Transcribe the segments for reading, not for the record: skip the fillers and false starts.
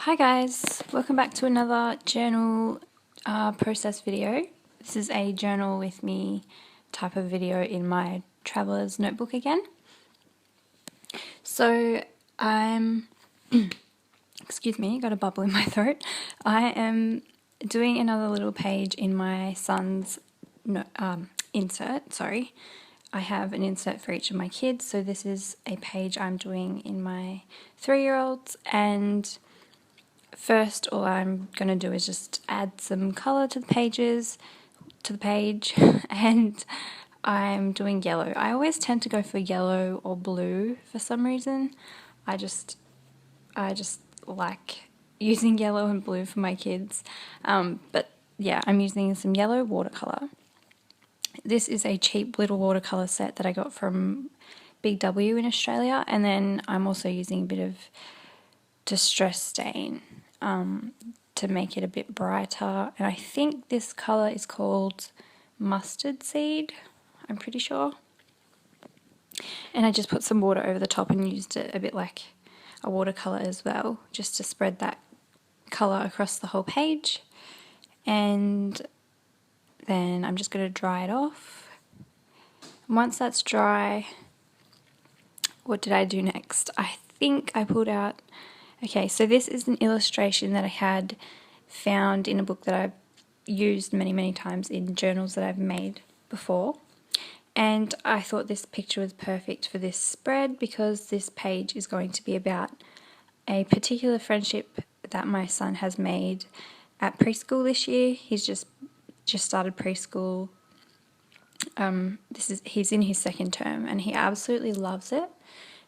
Hi guys, welcome back to another journal process video. This is a journal with me type of video in my traveler's notebook again. So I'm, excuse me, got a bubble in my throat. I am doing another little page in my son's insert, sorry. I have an insert for each of my kids, so this is a page I'm doing in my 3-year-olds, and first, all I'm going to do is just add some colour to the page, and I'm doing yellow. I always tend to go for yellow or blue for some reason. I just like using yellow and blue for my kids. But yeah, I'm using some yellow watercolour. This is a cheap little watercolour set that I got from Big W in Australia, and then I'm also using a bit of Distress Stain to make it a bit brighter, and I think this colour is called Mustard Seed, I'm pretty sure. And I just put some water over the top and used it a bit like a watercolour as well, just to spread that colour across the whole page. And then I'm just going to dry it off. And once that's dry, what did I do next? I think I pulled out, okay, so this is an illustration that I had found in a book that I've used many times in journals that I've made before. And I thought this picture was perfect for this spread because this page is going to be about a particular friendship that my son has made at preschool this year. He's just started preschool. He's in his 2nd term and he absolutely loves it.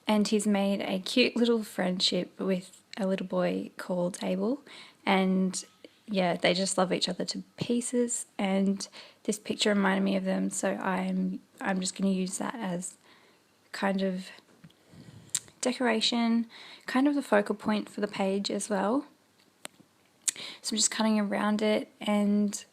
And he's made a cute little friendship with a little boy called Abel, and yeah, they just love each other to pieces, and this picture reminded me of them, so I'm just going to use that as kind of decoration, kind of the focal point for the page as well. So I'm just cutting around it, and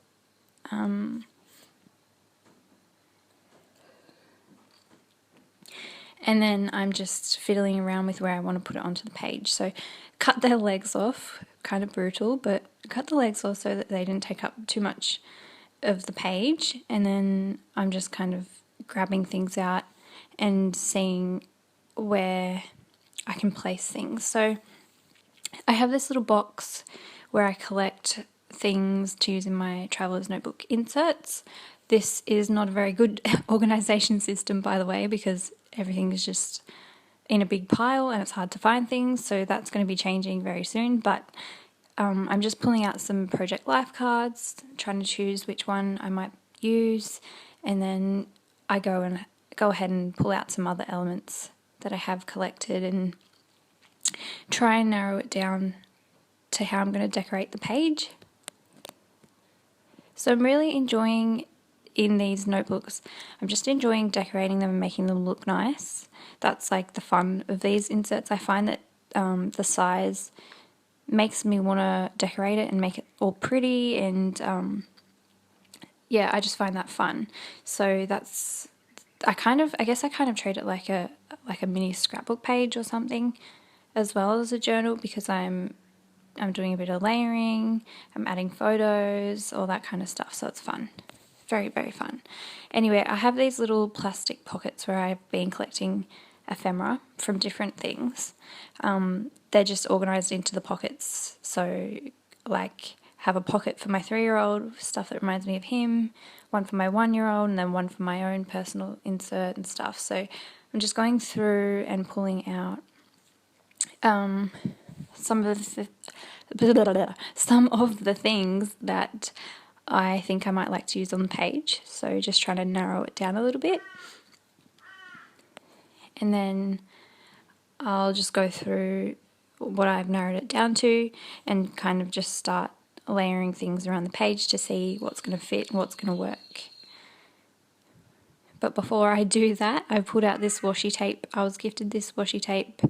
then I'm just fiddling around with where I want to put it onto the page. So cut their legs off, kind of brutal, but cut the legs off so that they didn't take up too much of the page. And then I'm just kind of grabbing things out and seeing where I can place things. So I have this little box where I collect things to use in my traveler's notebook inserts. This is not a very good organisation system, by the way, because everything is just in a big pile and it's hard to find things, so that's going to be changing very soon. But I'm just pulling out some Project Life cards, trying to choose which one I might use, and then I go ahead and pull out some other elements that I have collected and try and narrow it down to how I'm going to decorate the page. So I'm really enjoying in these notebooks, I'm just enjoying decorating them and making them look nice. That's like the fun of these inserts. I find that the size makes me want to decorate it and make it all pretty, and yeah, I just find that fun. So that's, I guess I kind of treat it like a mini scrapbook page or something, as well as a journal, because I'm doing a bit of layering, I'm adding photos, all that kind of stuff, so it's fun. Very fun. Anyway, I have these little plastic pockets where I've been collecting ephemera from different things. They're just organised into the pockets, so like have a pocket for my 3-year-old, stuff that reminds me of him, one for my 1-year-old, and then one for my own personal insert and stuff. So I'm just going through and pulling out some of the things that I think I might like to use on the page, so just trying to narrow it down a little bit. And then I'll just go through what I've narrowed it down to and kind of just start layering things around the page to see what's going to fit and what's going to work. But before I do that, I pulled out this washi tape. I was gifted this washi tape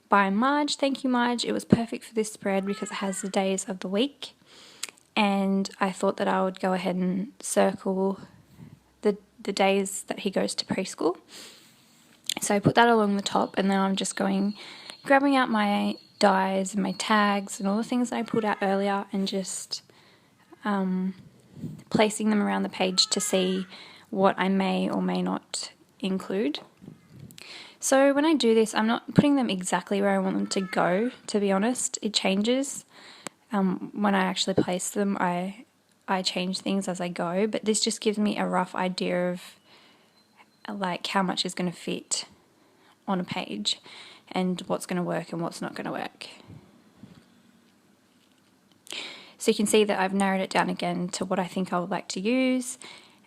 by Marge. Thank you, Marge. It was perfect for this spread because it has the days of the week. And I thought that I would go ahead and circle the days that he goes to preschool. So I put that along the top, and then I'm just grabbing out my dies and my tags and all the things that I pulled out earlier, and just placing them around the page to see what I may or may not include. So when I do this, I'm not putting them exactly where I want them to go, to be honest. It changes. When I actually place them, I change things as I go, but this just gives me a rough idea of like how much is going to fit on a page and what's going to work and what's not going to work. So you can see that I've narrowed it down again to what I think I would like to use,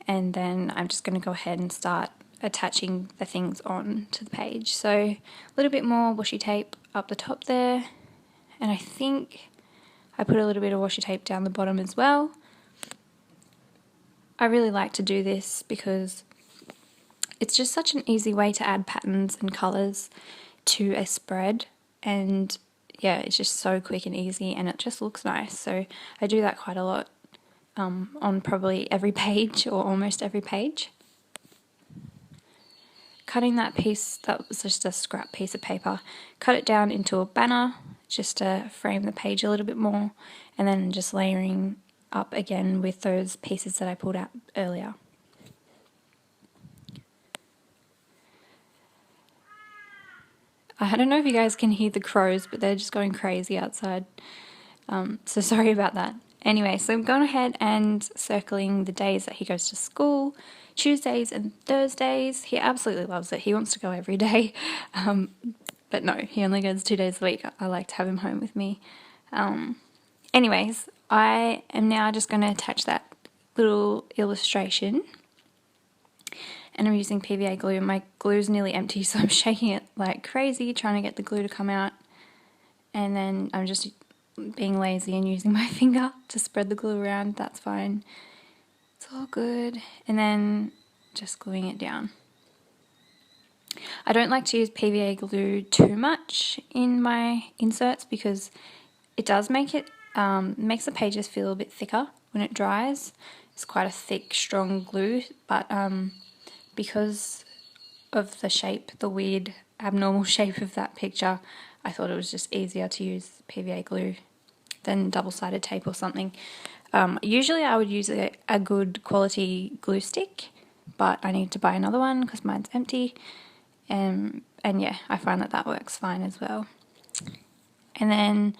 and then I'm just going to go ahead and start attaching the things on to the page. So a little bit more washi tape up the top there, and I think I put a little bit of washi tape down the bottom as well. I really like to do this because it's just such an easy way to add patterns and colours to a spread, and yeah, it's just so quick and easy, and it just looks nice. So I do that quite a lot on probably every page or almost every page. Cutting that piece, that was just a scrap piece of paper, cut it down into a banner just to frame the page a little bit more, and then just layering up again with those pieces that I pulled out earlier. I don't know if you guys can hear the crows, but they're just going crazy outside. So sorry about that. Anyway, so I'm going ahead and circling the days that he goes to school. Tuesdays and Thursdays. He absolutely loves it. He wants to go every day. But no, he only goes 2 days a week. I like to have him home with me. Anyways, I am now just going to attach that little illustration. And I'm using PVA glue. My glue's nearly empty, so I'm shaking it like crazy, trying to get the glue to come out. And then I'm just being lazy and using my finger to spread the glue around. That's fine. It's all good. And then just gluing it down. I don't like to use PVA glue too much in my inserts because it does make it, makes the pages feel a bit thicker when it dries. It's quite a thick, strong glue, but because of the shape, the weird abnormal shape of that picture, I thought it was just easier to use PVA glue than double-sided tape or something. Usually I would use a good quality glue stick, but I need to buy another one because mine's empty. And yeah, I find that works fine as well. And then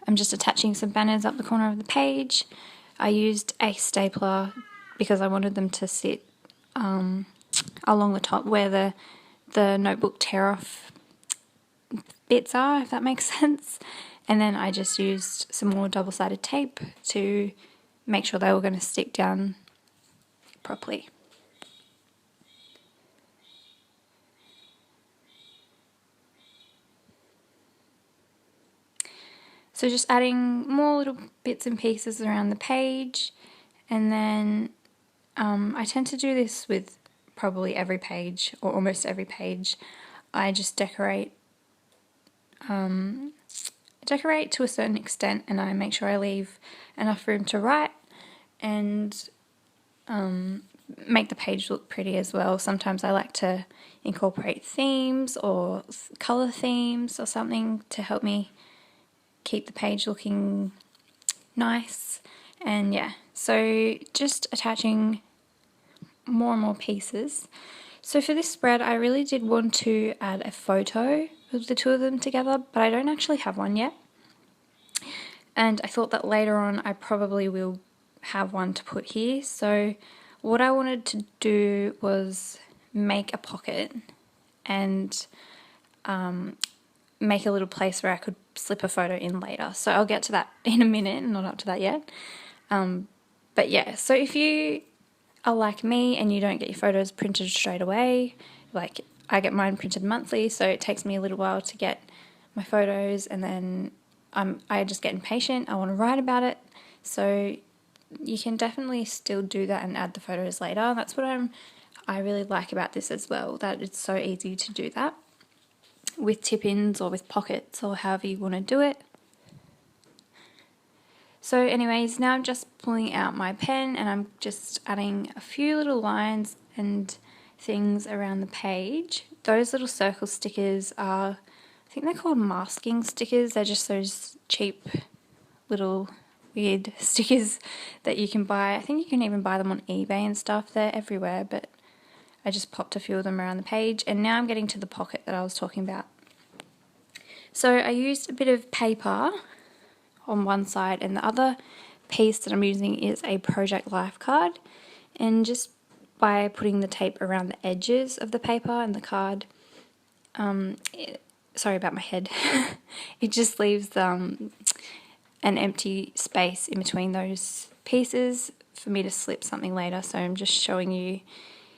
I'm just attaching some banners up the corner of the page. I used a stapler because I wanted them to sit along the top where the notebook tear off bits are, if that makes sense. And then I just used some more double-sided tape to make sure they were going to stick down properly. So just adding more little bits and pieces around the page, and then I tend to do this with probably every page or almost every page. I just decorate to a certain extent, and I make sure I leave enough room to write and make the page look pretty as well. Sometimes I like to incorporate themes or colour themes or something to help me keep the page looking nice. And yeah, so just attaching more and more pieces. So for this spread, I really did want to add a photo of the two of them together, but I don't actually have one yet. And I thought that later on I probably will have one to put here. So what I wanted to do was make a pocket and make a little place where I could slip a photo in later. So I'll get to that in a minute, not up to that yet. But yeah, so if you are like me and you don't get your photos printed straight away, like I get mine printed monthly, so it takes me a little while to get my photos, and then I just get impatient. I want to write about it. So you can definitely still do that and add the photos later. That's what I really like about this as well, that it's so easy to do that with tip-ins or with pockets or however you want to do it. So anyways, now I'm just pulling out my pen and I'm just adding a few little lines and things around the page. Those little circle stickers are think they're called masking stickers. They're just those cheap little weird stickers that you can buy. I think you can even buy them on eBay and stuff. They're everywhere, but I just popped a few of them around the page. And now I'm getting to the pocket that I was talking about. So I used a bit of paper on one side, and the other piece that I'm using is a Project Life card. And just by putting the tape around the edges of the paper and the card, sorry about my head, it just leaves an empty space in between those pieces for me to slip something later. So I'm just showing you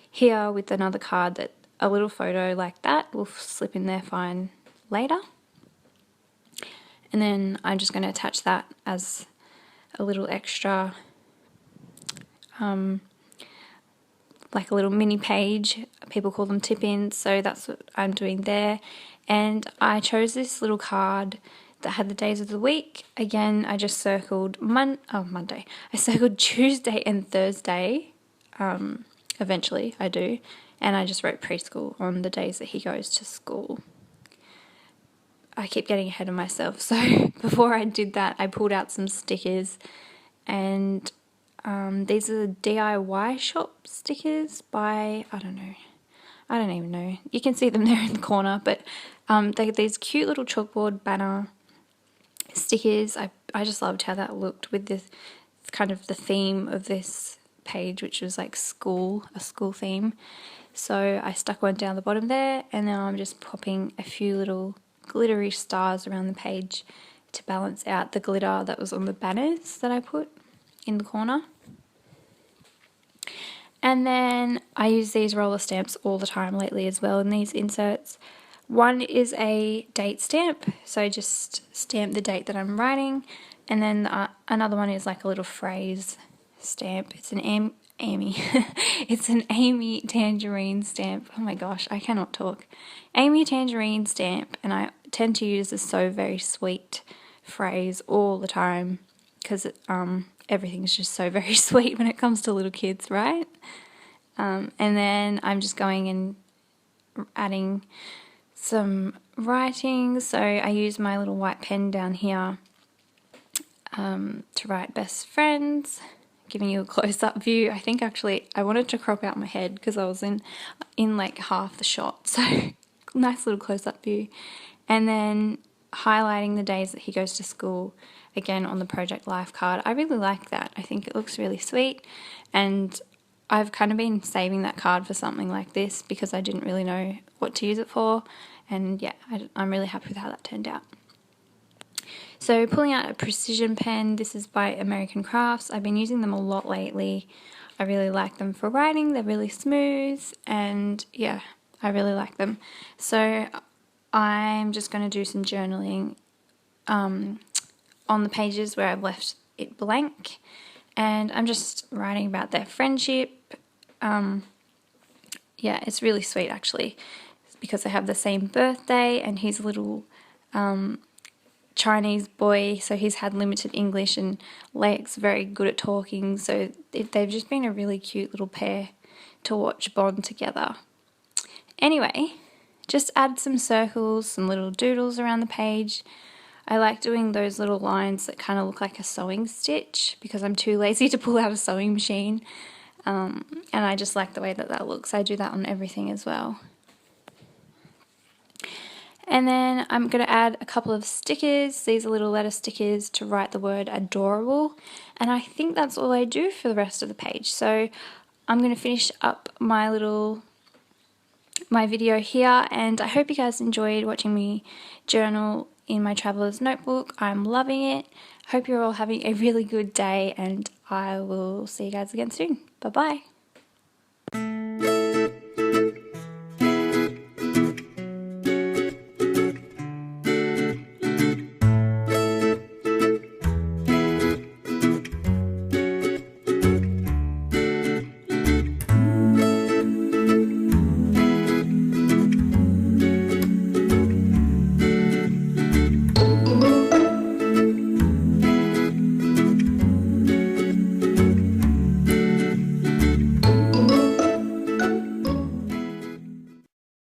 here with another card that a little photo like that will slip in there fine later. And then I'm just going to attach that as a little extra, like a little mini page. People call them tip-ins, so that's what I'm doing there. And I chose this little card that had the days of the week. Again, I just circled Monday. I circled Tuesday and Thursday. Eventually I do. And I just wrote preschool on the days that he goes to school. I keep getting ahead of myself. So before I did that, I pulled out some stickers, and these are the DIY shop stickers by, I don't even know. You can see them there in the corner, but they're these cute little chalkboard banner stickers. I just loved how that looked with this kind of the theme of this page, which was like a school theme. So I stuck one down the bottom there, and now I'm just popping a few little glittery stars around the page to balance out the glitter that was on the banners that I put in the corner. And then I use these roller stamps all the time lately as well in these inserts. One is a date stamp, so just stamp the date that I'm writing, and then another one is like a little phrase stamp. It's an Amy. It's an Amy Tangerine stamp. Oh my gosh, I cannot talk. Amy Tangerine stamp, and I tend to use the "so very sweet" phrase all the time because everything's just so very sweet when it comes to little kids, right? And then I'm just going and adding some writing. So I use my little white pen down here to write best friends, giving you a close-up view. I think actually I wanted to crop out my head because I was in like half the shot, so nice little close-up view. And then highlighting the days that he goes to school, again on the Project Life card. I really like that. I think it looks really sweet, and I've kind of been saving that card for something like this because I didn't really know what to use it for, and yeah, I'm really happy with how that turned out. So pulling out a precision pen, this is by American Crafts. I've been using them a lot lately. I really like them for writing. They're really smooth, and yeah, I really like them. So I'm just going to do some journaling on the pages where I've left it blank, and I'm just writing about their friendship. Yeah, it's really sweet actually, because they have the same birthday, and he's a little Chinese boy, so he's had limited English, and Leik's very good at talking, so they've just been a really cute little pair to watch bond together. Anyway, just add some circles, some little doodles around the page. I like doing those little lines that kind of look like a sewing stitch because I'm too lazy to pull out a sewing machine, and I just like the way that that looks. I do that on everything as well. And then I'm going to add a couple of stickers. These are little letter stickers to write the word adorable, and I think that's all I do for the rest of the page. So I'm going to finish up my video here, and I hope you guys enjoyed watching me journal in my traveler's notebook. I'm loving it. Hope you're all having a really good day, and I will see you guys again soon. Bye bye.